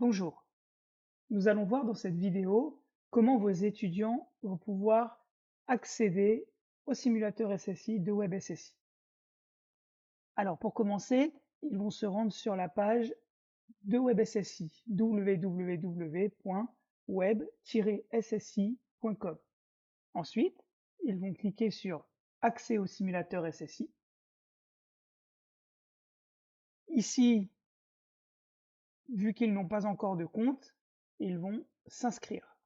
Bonjour, nous allons voir dans cette vidéo comment vos étudiants vont pouvoir accéder au simulateur SSI de WebSSI. Alors pour commencer, ils vont se rendre sur la page de WebSSI, www.web-ssi.com. Ensuite, ils vont cliquer sur Accès au simulateur SSI. Ici, vu qu'ils n'ont pas encore de compte, ils vont s'inscrire.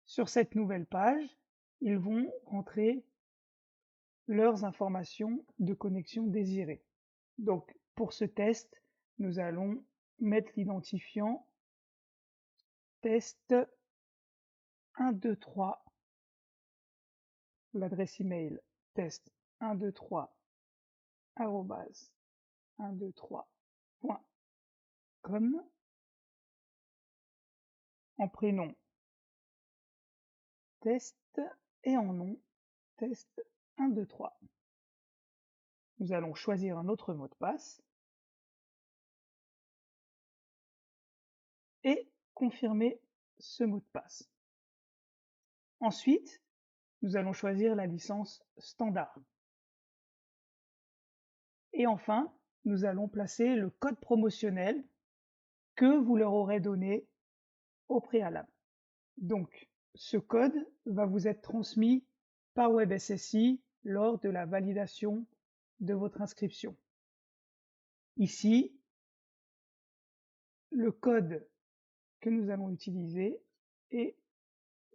Sur cette nouvelle page, ils vont rentrer leurs informations de connexion désirées. Donc, pour ce test, nous allons mettre l'identifiant test 123, l'adresse email test 123 123.com, en prénom test et en nom test 123. Nous allons choisir un autre mot de passe et confirmer ce mot de passe. Ensuite, nous allons choisir la licence standard. Et enfin, nous allons placer le code promotionnel que vous leur aurez donné au préalable. Donc, ce code va vous être transmis par WebSSI lors de la validation de votre inscription. Ici, le code que nous allons utiliser est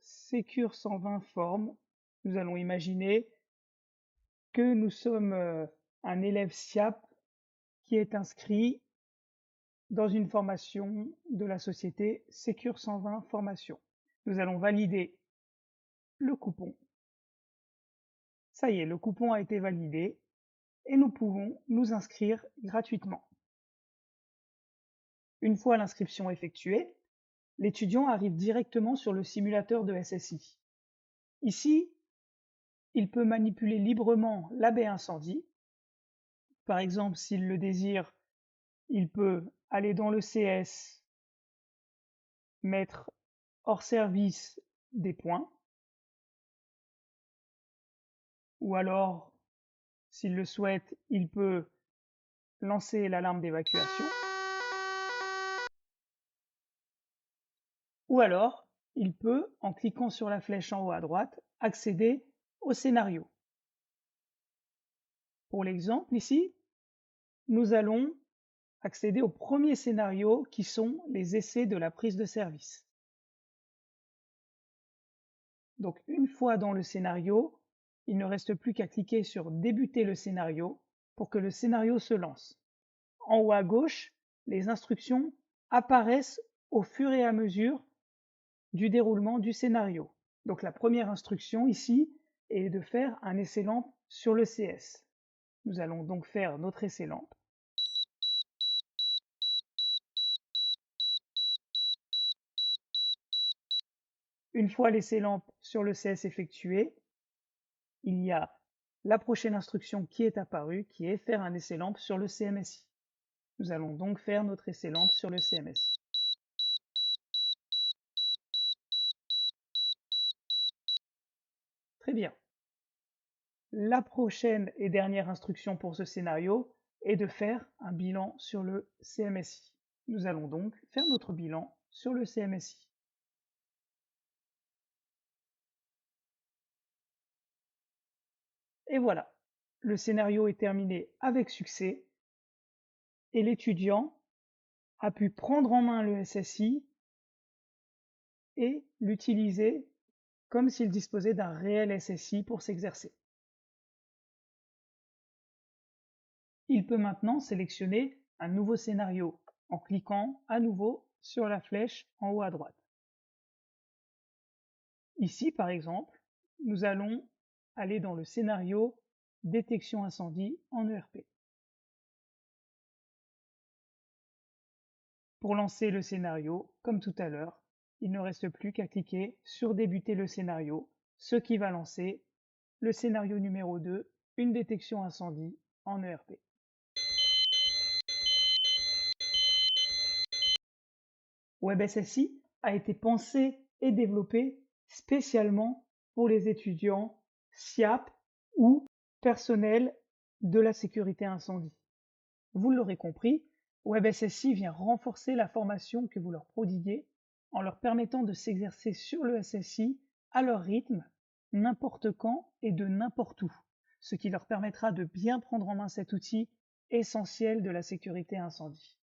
Secure 120 Form. Nous allons imaginer que nous sommes un élève SIAP qui est inscrit dans une formation de la société Secure 120 Formation. Nous allons valider le coupon. Ça y est, le coupon a été validé et nous pouvons nous inscrire gratuitement. Une fois l'inscription effectuée, l'étudiant arrive directement sur le simulateur de SSI. Ici, il peut manipuler librement la baie incendie. Par exemple, s'il le désire, il peut aller dans le CS, mettre hors service des points, ou alors, s'il le souhaite, il peut lancer l'alarme d'évacuation, ou alors, il peut, en cliquant sur la flèche en haut à droite, accéder au scénario. Pour l'exemple ici, nous allons accéder au premier scénario qui sont les essais de la prise de service. Donc une fois dans le scénario, il ne reste plus qu'à cliquer sur débuter le scénario pour que le scénario se lance. En haut à gauche, les instructions apparaissent au fur et à mesure du déroulement du scénario. Donc la première instruction ici est de faire un essai lampe sur le CS. Nous allons donc faire notre essai lampe. Une fois l'essai lampe sur le CS effectué, il y a la prochaine instruction qui est apparue, qui est faire un essai lampe sur le CMSI. Nous allons donc faire notre essai lampe sur le CMSI. Très bien. La prochaine et dernière instruction pour ce scénario est de faire un bilan sur le CMSI. Nous allons donc faire notre bilan sur le CMSI. Et voilà, le scénario est terminé avec succès et l'étudiant a pu prendre en main le SSI et l'utiliser comme s'il disposait d'un réel SSI pour s'exercer. Il peut maintenant sélectionner un nouveau scénario en cliquant à nouveau sur la flèche en haut à droite. Ici, par exemple, nous allons aller dans le scénario détection incendie en ERP. Pour lancer le scénario, comme tout à l'heure, il ne reste plus qu'à cliquer sur débuter le scénario, ce qui va lancer le scénario numéro 2, une détection incendie en ERP. WebSSI a été pensé et développé spécialement pour les étudiants SIAP ou personnel de la sécurité incendie. Vous l'aurez compris, WebSSI vient renforcer la formation que vous leur prodiguez en leur permettant de s'exercer sur le SSI à leur rythme, n'importe quand et de n'importe où, ce qui leur permettra de bien prendre en main cet outil essentiel de la sécurité incendie.